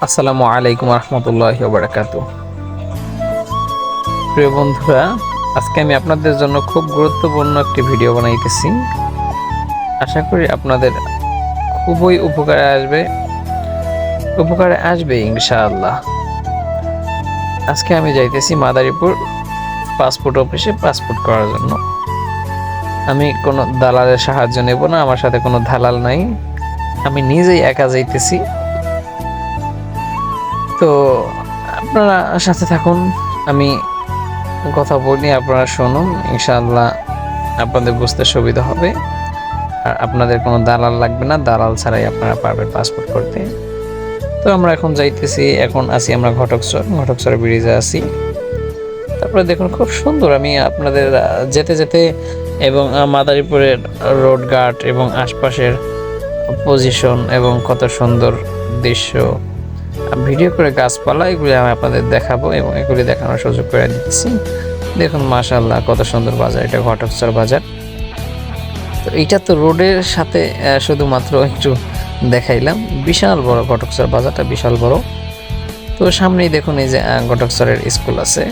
আসসালামু আলাইকুম রহমতুল্লাহি ওয়া বারাকাতুহু। প্রিয় বন্ধুরা, আজকে আমি আপনাদের জন্য খুব গুরুত্বপূর্ণ একটি ভিডিও বানাইতেছি। আশা করি আপনাদের খুবই উপকারে আসবে ইনশাআল্লাহ। আজকে আমি যাইতেছি মাদারীপুর পাসপোর্ট অফিসে পাসপোর্ট করার জন্য। আমি কোনো দালালের সাহায্য নেব না, আমার সাথে কোনো দালাল নাই, আমি নিজেই একা যাইতেছি। তো আপনারা সাথে থাকুন, আমি কথা বলি, আপনারা শুনুন, ইনশাআল্লাহ আপনাদের বুঝতে সুবিধা হবে। আর আপনাদের কোনো দালাল লাগবে না, দালাল ছাড়াই আপনারা পারবেন পাসপোর্ট করতে। তো আমরা এখন যাইতেছি, এখন আছি আমরা ঘটকচর ব্রিজে আছি। তারপরে দেখুন খুব সুন্দর, আমি আপনাদের যেতে যেতে এবং মাদারীপুরের রোড ঘাট এবং আশপাশের পজিশন এবং কত সুন্দর দৃশ্য ভিডিও করে গাছপালা এগুলি আমি আপনাদের দেখাবো এবং এগুলি দেখানোর সুযোগ করে দিচ্ছি। দেখুন মাশাআল্লাহ কত সুন্দর বাজার, এটা ঘটকচর বাজার। তো এইটা তো রোডের সাথে শুধুমাত্র একটু দেখাইলাম, বিশাল বড় ঘটকচর বাজারটা, বিশাল বড়। তো সামনেই দেখুন এই যে ঘটকচরের স্কুল আছে,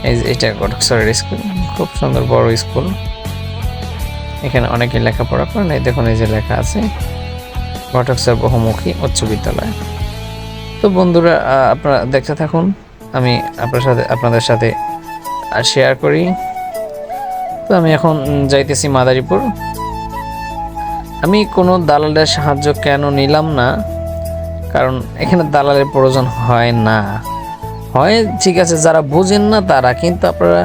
এই যে এটা ঘটকচরের স্কুল, খুব সুন্দর বড় স্কুল। এখানে অনেকে লেখাপড়া করেন, এই দেখুন এই যে লেখা আছে ঘটকচর বহুমুখী উচ্চ বিদ্যালয়। তো বন্ধুরা আপনারা দেখতে থাকুন, আমি আপনাদের সাথে শেয়ার করি। তো আমি এখন যাইতেছি মাদারীপুর। আমি কোনো দালালের সাহায্য কেন নিলাম না, কারণ এখানে দালালের প্রয়োজন হয় না। হয় ঠিক আছে, যারা বোঝেন না তারা, কিন্তু আপনারা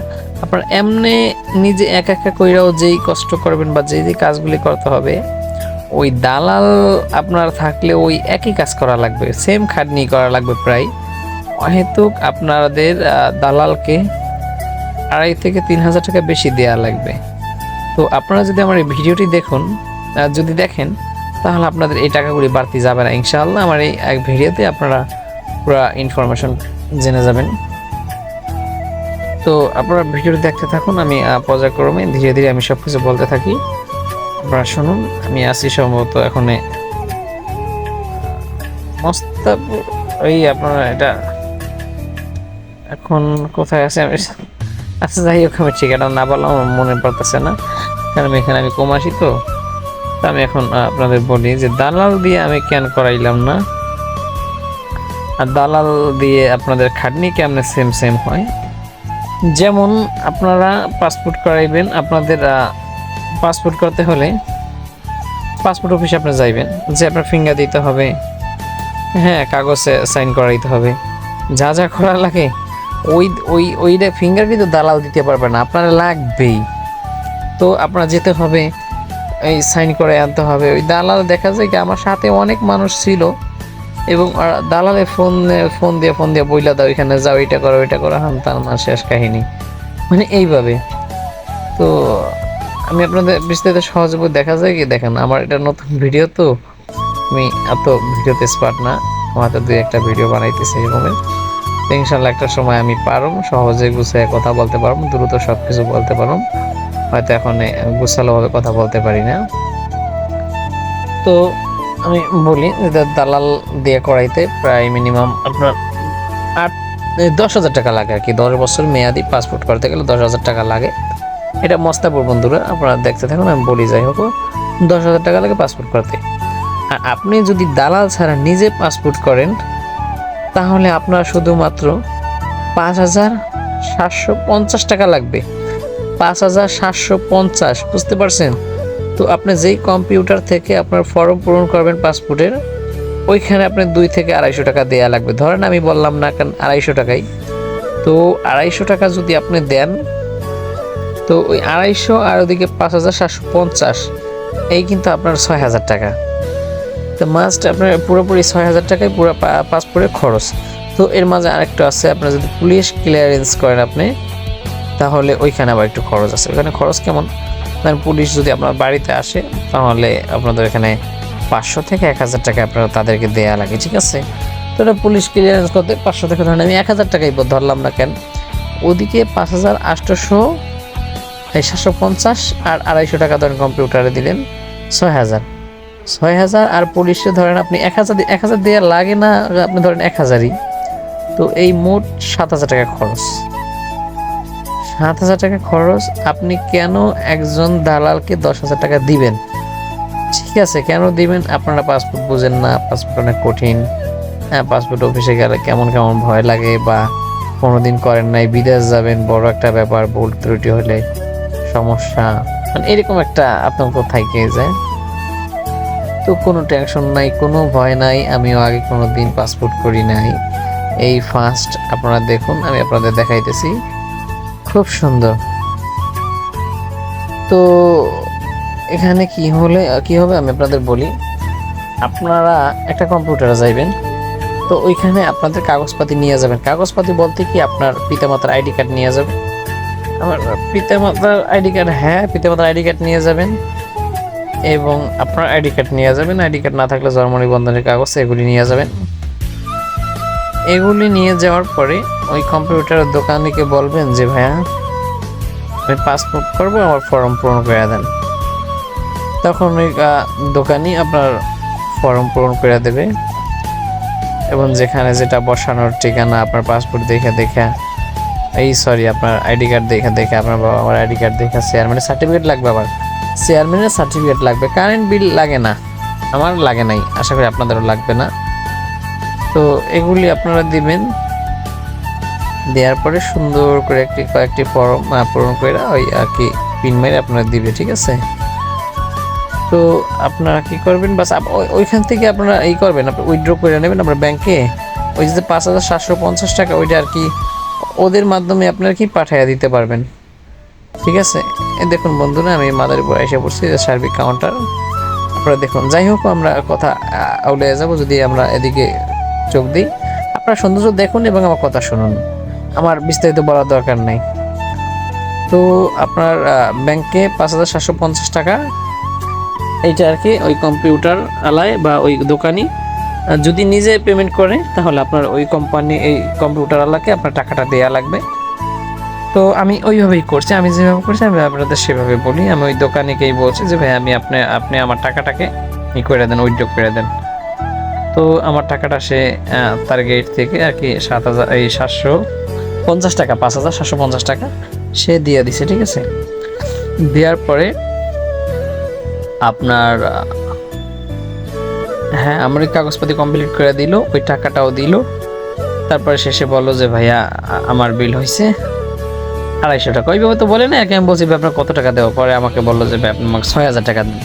এমনি নিজে একা একা কইরাও যেই কষ্ট করবেন বা যেই কাজগুলি করতে হবে, ওই দালাল আপনার থাকলে ওই একই কাজ করা লাগবে, সেম খাটনি করা লাগবে প্রায়। অহেতুক আপনাদের দালালকে 2,500 থেকে 3,000 টাকা বেশি দেওয়া লাগবে। তো আপনারা যদি আমার এই ভিডিওটি দেখেন তাহলে আপনাদের এই টাকাগুলি বাড়তি যাবে না ইনশাআল্লাহ। আমার এই এক ভিডিওতে আপনারা পুরো ইনফরমেশন জেনে যাবেন। তো আপনারা ভিডিওটি দেখতে থাকুন, আমি পর্যায়ক্রমে ধীরে ধীরে আমি সব কিছু বলতে থাকি, আপনারা শুনুন। আমি আসি সম্ভবত এখন মস্তাপুর, ওই আপনারা এটা এখন কোথায় আছে আমি, আচ্ছা যাই হোক, আমি ঠিকানা না বললাম আমার মনে পড়তেছে না, কারণ এখানে আমি কম আসি। তো আমি এখন আপনাদের বলি যে দালাল দিয়ে আমি কেন করাইলাম না, আর দালাল দিয়ে আপনাদের খাটনি কেমনে সেম হয়। যেমন আপনারা পাসপোর্ট করাইবেন, আপনাদের পাসপোর্ট করতে হলে পাসপোর্ট অফিসে আপনি যাইবেন, যে আপনার ফিঙ্গার দিতে হবে, হ্যাঁ কাগজে সাইন করাইতে হবে, যা যা করা লাগে ওইটা ফিঙ্গার কিন্তু দালাল দিতে পারবে না, আপনার লাগবেই। তো আপনার যেতে হবে, এই সাইন করে আনতে হবে। ওই দালাল দেখা যায় কি আমার সাথে অনেক মানুষ ছিল, এবং দালালে ফোন দিয়ে বইলা দাও, এখানে যাও, এটা করো হান তার না, শেষ কাহিনী, মানে এইভাবে। তো আমি আপনাদের বিস্তারিত সহজে দেখা যায় কি, দেখেন আমার এটা নতুন ভিডিও, তো আমি এত ভিডিওতে এক্সপার্ট না, আমার তো 2-1টা ভিডিও বানাইতেছি এরকমের। তো ইনশাল্লাহ একটা সময় আমি পারব, সহজে গুছিয়ে কথা বলতে পারবো, দ্রুত সব কিছু বলতে পারবো। হয়তো এখন গুছালোভাবে কথা বলতে পারি না। তো আমি বলি দালাল দিয়ে করাইতে প্রায় মিনিমাম আপনার 10,000 টাকা লাগে আর কি। 10 বছর মেয়াদি পাসপোর্ট করতে গেলে 10,000 টাকা লাগে। এটা মস্তাপুর বন্ধুরা, আপনারা দেখতে থাকুন, আমি বলি যাই হোক 10,000 টাকা লাগে পাসপোর্ট করতে। আর আপনি যদি দালাল ছাড়া নিজে পাসপোর্ট করেন তাহলে আপনার শুধুমাত্র 5,750 টাকা লাগবে। 5,750, বুঝতে পারছেন? তো আপনি যেই কম্পিউটার থেকে আপনার ফর্ম পূরণ করবেন পাসপোর্টের, ওইখানে আপনার 2 থেকে 250 টাকা দেওয়া লাগবে। ধরেন আমি বললাম না কেন 250 টাকাই, তো 250 টাকা যদি আপনি দেন, তো ওই 250 আর ওদিকে 5,750, এই কিন্তু আপনার 6,000 টাকা। তো মাস্ট আপনার পুরোপুরি 6,000 টাকায় পুরো পাসপোর্টের খরচ। তো এর মাঝে আরেকটা আছে, আপনার যদি পুলিশ ক্লিয়ারেন্স করেন আপনি, তাহলে ওইখানে আবার একটু খরচ আছে। ওইখানে খরচ কেমন, পুলিশ যদি আপনার বাড়িতে আসে তাহলে আপনাদের এখানে 500 থেকে 1,000 টাকা আপনারা তাদেরকে দেয়া লাগে, ঠিক আছে? তো এটা পুলিশ ক্লিয়ারেন্স করতে 500 থেকে ধরেন আমি 1,000 টাকাই ধরলাম না কেন, ওদিকে 5,850 আর 250 টাকা ধরেন কম্পিউটারে দিলেন 6,000। 6,000 আর পুলিশে ধরেন আপনি 1,000, 1,000 দেওয়া লাগে না, আপনি ধরেন 1,000ই, তো এই মোট 7,000 টাকা খরচ। 7,000 টাকা খরচ। আপনি কেন একজন দালালকে 10,000 টাকা দিবেন? ঠিক আছে, কেন দিবেন? আপনারা পাসপোর্ট বুঝেন না, পাসপোর্ট অনেক কঠিন। হ্যাঁ, পাসপোর্ট অফিসে গেলে কেমন কেমন ভয় লাগে, বা কোনোদিন করেন নাই, বিদেশ যাবেন, বড় একটা ব্যাপার, ভুল ত্রুটি হলে সমস্যা, মানে এরকম একটা আতঙ্ক থাকে যায়। তো কোনো টেনশন নাই, কোনো ভয় নাই। আমিও আগে কোনো দিন পাসপোর্ট করি নাই, এই ফার্স্ট। আপনারা দেখুন, আমি আপনাদের দেখাইতেছি, খুব সুন্দর। তো এখানে কি হবে আমি আপনাদের বলি। আপনারা একটা কম্পিউটারে যাইবেন, তো ওইখানে আপনাদের কাগজপাতি নিয়ে যাবেন। কাগজপাতি বলতে কি, আপনার পিতামাতার আইডি কার্ড নিয়ে যাবেন। আমার পিতামাতার আইডি কার্ড, হ্যাঁ, পিতামাতার আইডি কার্ড নিয়ে যাবেন, এবং আপনার আইডি কার্ড নিয়ে যাবেন। আইডি কার্ড না থাকলে জন্ম নিবন্ধনের কাগজ, এগুলি নিয়ে যাবেন। এগুলি নিয়ে যাওয়ার পরে ওই কম্পিউটারের দোকানিকে বলবেন যে ভাইয়া, আমি পাসপোর্ট করবো, আমার ফর্ম পূরণ করে দেন। তখন ওই দোকানি আপনার ফর্ম পূরণ করে দেবে, এবং যেখানে যেটা বসানোর ঠিকানা, আপনার পাসপোর্ট দেখে আপনার আইডি কার্ড দেখে আপনার বাবা আমার আইডি কার্ড দেখে, চেয়ারম্যানের সার্টিফিকেট লাগবে, আবার চেয়ারম্যানের সার্টিফিকেট লাগবে। কারেন্ট বিল লাগে না, আমার লাগে নাই, আশা করি আপনাদেরও লাগবে না। তো এগুলি আপনারা দিবেন। দেওয়ার পরে সুন্দর করে কয়েকটি ফর্ম পূরণ করে ওই আর কি পিন মেরে আপনারা দিবে, ঠিক আছে? তো আপনারা কি করবেন, বাস ওইখান থেকে আপনারা এই করবেন, আপনি উইথড্র করে নেবেন আপনার ব্যাংকে। ওই যে 5,750 টাকা, ওইটা আর কি ওদের মাধ্যমে আপনারা কি পাঠিয়ে দিতে পারবেন, ঠিক আছে? দেখুন বন্ধুরা, আমি মাদারীপুর এসে পড়ছি, সার্বিক কাউন্টার। আপনারা দেখুন, যাই হোক, আমরা কথা আউলে যাবো যদি আমরা এদিকে চোখ দিই। আপনারা সৌন্দর্য দেখুন এবং আমার কথা শুনুন, আমার বিস্তারিত বলার দরকার নেই। তো আপনার ব্যাংকে 5,750 টাকা, এইটা আর কি ওই কম্পিউটার আলায় বা ওই দোকানি যদি নিজে পেমেন্ট করে, তাহলে আপনার ওই কোম্পানি, এই কম্পিউটার আলাকে আপনার টাকাটা দেওয়া লাগবে। তো আমি ওইভাবেই করছি, আমি যেভাবে করছি আমি আপনাদের সেভাবে বলি। আমি ওই দোকানিকেই বলছি যে ভাই, আপনি আমার টাকাটাকে করে দেন, উইথড্র করে দেন। তো আমার টাকাটা সে তার গেট থেকে আর কি 7,750 টাকা, 5,750 টাকা সে দিয়ে দিছে, ঠিক আছে? দেওয়ার পরে আপনার হ্যাঁ, আমার ওই কাগজপাতি কমপ্লিট করে দিল, ওই টাকাটাও দিল। তারপরে শেষে বললো যে ভাইয়া, আমার বিল হয়েছে 250 টাকা। ওইভাবে তো বলে না, আমি বলছি আপনার কত টাকা দেওয়া, পরে আমাকে বললো যে ভাই, আপনি আমাকে 6,000 টাকা দিন।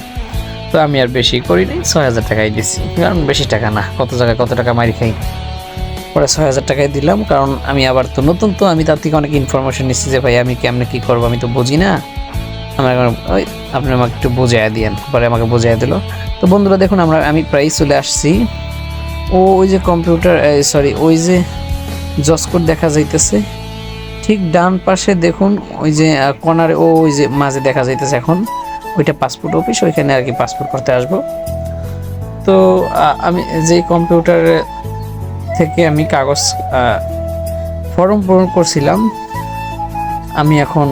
তো আমি আর বেশি করি নাই, 6,000 টাকাই দিচ্ছি, কারণ বেশি টাকা না, কত জায়গায় কত টাকা মারি খাই। পরে 6,000 টাকাই দিলাম, কারণ আমি আবার তো নতুন, তো আমি তার থেকে অনেক ইনফরমেশন নিচ্ছি যে ভাই, আমি কেমনে কী করবো, আমি তো বুঝি না, ওই আপনি আমাকে একটু বুঝাইয়া দিয়েন। পরে আমাকে বুঝাইয়া দিল। তো বন্ধুরা দেখুন, আমি প্রায় চলে আসছি। ওই যে কম্পিউটার, ওই যে জসকোড দেখা যাইতেছে, ঠিক ডান পাশে দেখুন, ওই যে কর্নারে, ওই যে মাঝে দেখা যাইতেছে, এখন ওইটা পাসপোর্ট অফিস, ওইখানে আর কি পাসপোর্ট করতে আসবো। তো আমি যে কম্পিউটার থেকে আমি কাগজ ফর্ম পূরণ করছিলাম, আমি এখন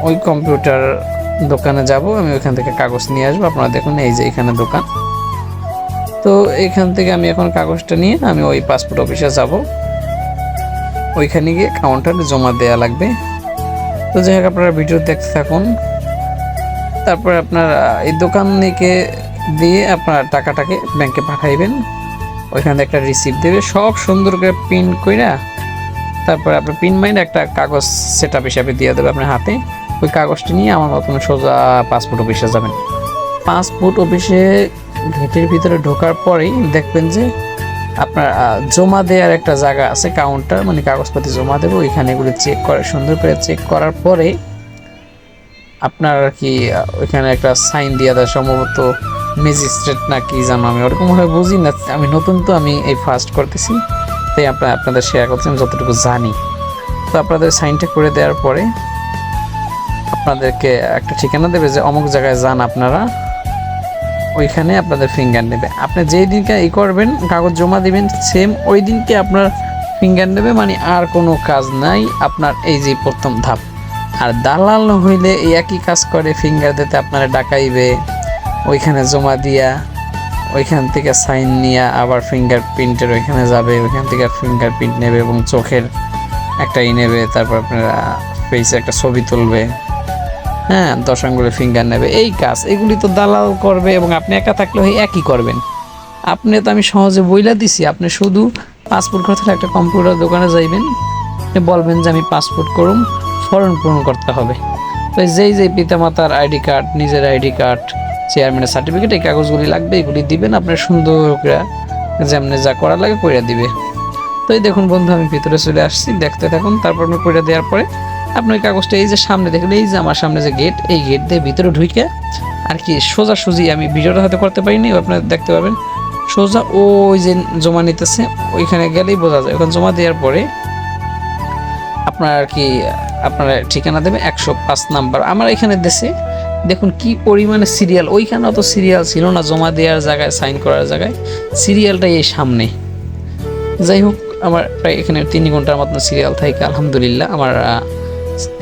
ওই কম্পিউটার দোকানে যাব, আমি ওইখান থেকে কাগজ নিয়ে আসবো। আপনারা দেখুন, এই যে এখানে দোকান। তো এখান থেকে আমি এখন কাগজটা নিয়ে আমি ওই পাসপোর্ট অফিসে যাব, ওইখানে গিয়ে কাউন্টারে জমা দেওয়া লাগবে। তো যাই হোক, আপনারা ভিডিও দেখতে থাকুন। তারপরে আপনার এই দোকানিকে দিয়ে আপনার টাকাটাকে ব্যাংকে পাঠাইবেন, ওইখানে একটা রিসিপ্ট দেবে, সব সুন্দর করে প্রিন্ট কইরা। তারপরে আপনার প্রিন্ট মাইন্ড একটা কাগজ সেট আপ হিসাবে দিয়ে দেবে আপনার হাতে। ওই কাগজটি নিয়ে আমার মতন সোজা পাসপোর্ট অফিসে যাবেন। পাসপোর্ট অফিসে গেটের ভিতরে ঢোকার পরেই দেখবেন যে আপনার জমা দেওয়ার একটা জায়গা আছে, কাউন্টার, মানে কাগজপাতি জমা দেবো, ওইখানে এগুলো চেক করে, সুন্দর করে চেক করার পরে আপনার আর কি ওইখানে একটা সাইন দিয়ে দেয়, সম্ভবত ম্যাজিস্ট্রেট না কি জানো, আমি ওরকমভাবে বুঝি না, আমি নতুন, তো আমি এই ফার্স্ট করতেছি, তাই আপনাদের শেয়ার করতেছি আমি যতটুকু জানি। তো আপনাদের সাইনটা করে দেওয়ার পরে আপনাদেরকে একটা ঠিকানা দেবে যে অমুক জায়গায় যান আপনারা, ওইখানে আপনাদের ফিঙ্গার নেবে। আপনি যেই দিনকে করবেন, কাগজ জমা দিবেন, সেম ওই দিনকে আপনার ফিঙ্গার নেবে, মানে আর কোনো কাজ নাই আপনার, এই যে প্রথম ধাপ। আর দালাল হইলে এই একই কাজ করে, ফিঙ্গার দিতে আপনারা ডাকাইবে, ওইখানে জমা দিয়া ওইখান থেকে সাইন নিয়ে আবার ফিঙ্গারপ্রিন্টের ওইখানে যাবে, ওইখান থেকে ফিঙ্গারপ্রিন্ট নেবে এবং চোখের একটা নেবে, তারপর আপনারা ফেসে একটা ছবি তুলবে, হ্যাঁ 10 আঙ্গুলের ফিঙ্গার নেবে। এই কাজ এগুলি তো দালাল করবে এবং আপনি একা থাকলে ওই একই করবেন। আপনি তো আমি সহজে বইলা দিছি, আপনি শুধু পাসপোর্ট করতে একটা কম্পিউটার দোকানে যাইবেন, বলবেন যে আমি পাসপোর্ট করুম, ফর্ম পূরণ করতে হবে। তো যেই পিতামাতার আইডি কার্ড, নিজের আইডি কার্ড, চেয়ারম্যানের সার্টিফিকেট, এই কাগজগুলি লাগবে, এগুলি দিবেন, আপনার সুন্দর করে যেমনি যা করা লাগে কইরা দিবে। তো এই দেখুন বন্ধু, আমি ভিতরে চলে আসছি, দেখতে থাকুন। তারপর আপনি কইরা দেওয়ার পরে আপনি ওই কাগজটা এই যে সামনে দেখলেন, এই যে আমার সামনে যে গেট, এই গেট দিয়ে ভিতরে ঢুকে আর কি সোজাসুজি, আমি ভিডিওটা হয়তো করতে পারিনি, আপনারা দেখতে পাবেন, সোজা ওই যে জমা নিতেছে ওইখানে গেলেই বোঝা যায়। ওখানে জমা দেওয়ার পরে আপনার আর কি আপনার ঠিকানা দেবে 105 নাম্বার। আমার এখানে দেশে দেখুন কি পরিমাণে সিরিয়াল, ওইখানে অত সিরিয়াল ছিল না, জমা দেওয়ার জায়গায়, সাইন করার জায়গায় সিরিয়ালটাই এই সামনে। যাই হোক, আমার প্রায় এখানে 3 ঘন্টার মতন সিরিয়াল থাকে। আলহামদুলিল্লাহ আমার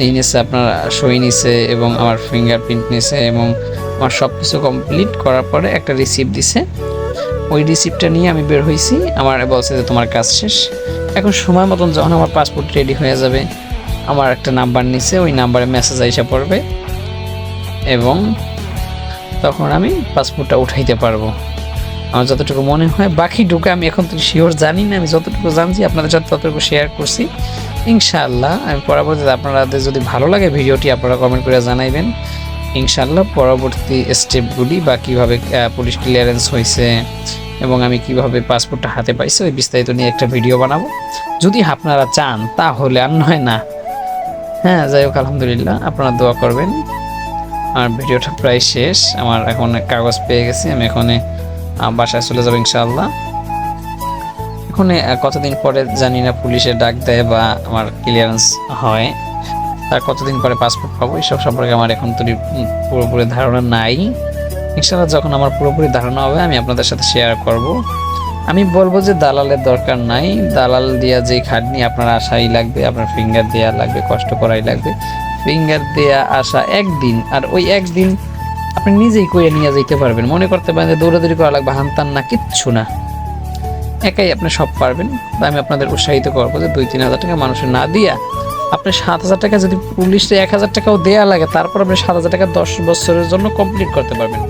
এই নিয়েছে, আপনার সই নিছে এবং আমার ফিঙ্গারপ্রিন্ট নিছে এবং আমার সব কিছু কমপ্লিট করার পরে একটা রিসিপ্ট দিছে। ওই রিসিপ্টটা নিয়ে আমি বের হয়েছি। আমার বলছে যে তোমার কাজ শেষ। এখন সময় মতন যখন আমার পাসপোর্ট রেডি হয়ে যাবে, আমার একটা নাম্বার নিছে, ওই নাম্বারে মেসেজ আইসা পড়বে এবং তখন আমি পাসপোর্টটা উঠাইতে পারবো। আমার যতটুকু মনে হয়, বাকিটুকু আমি এখন তো শিওর জানি না, আমি যতটুকু জানছি আপনাদের সাথে ততটুকু শেয়ার করছি। ইনশাআল্লাহ আমি পরবর্তীতে আপনাদের যদি ভালো লাগে ভিডিওটি, আপনারা কমেন্ট করে জানাইবেন। ইনশাআল্লাহ পরবর্তী স্টেপগুলি বা কীভাবে পুলিশ ক্লিয়ারেন্স হয়েছে এবং আমি কিভাবে পাসপোর্টটা হাতে পাইছি, ওই বিস্তারিত নিয়ে একটা ভিডিও বানাবো যদি আপনারা চান, তাহলে আর নয় না। হ্যাঁ, যাই হোক আলহামদুলিল্লাহ, আপনারা দোয়া করবেন। আর ভিডিওটা প্রায় শেষ, আমার এখন কাগজ পেয়ে গেছি, আমি এখন বাসায় চলে যাবো ইনশাআল্লাহ। এখন কতদিন পরে জানি না পুলিশে ডাক দেয় বা আমার ক্লিয়ারেন্স হয়, তার কতদিন পরে পাসপোর্ট পাবো এসব সম্পর্কে আমার এখন তো পুরোপুরি ধারণা নাই। ইনশাআল্লাহ যখন আমার পুরোপুরি ধারণা হবে আমি আপনাদের সাথে শেয়ার করব। আমি বলবো যে দালালের দরকার নাই, দালাল দিয়া যে খাটনি আপনার আশাই লাগবে, আপনার ফিঙ্গার দেওয়া লাগবে, কষ্ট করাই লাগবে। ফিঙ্গার দেয়া আসা একদিন, আর ওই একদিন আপনি নিজেই করে নিয়ে যেতে পারবেন। মনে করতে পারেন যে দৌড়াদৌড়ি করা লাগবে, হানতান না, কিচ্ছু না, একাই আপনি সব পারবেন। আমি আপনাদের উৎসাহিত করবো যে 2-3 হাজার টাকা মানুষের না দিয়া আপনি 7,000 টাকা, যদি পুলিশে 1,000 টাকাও দেয়া লাগে, তারপর আপনি 7,000 টাকা 10 বছরের জন্য কমপ্লিট করতে পারবেন।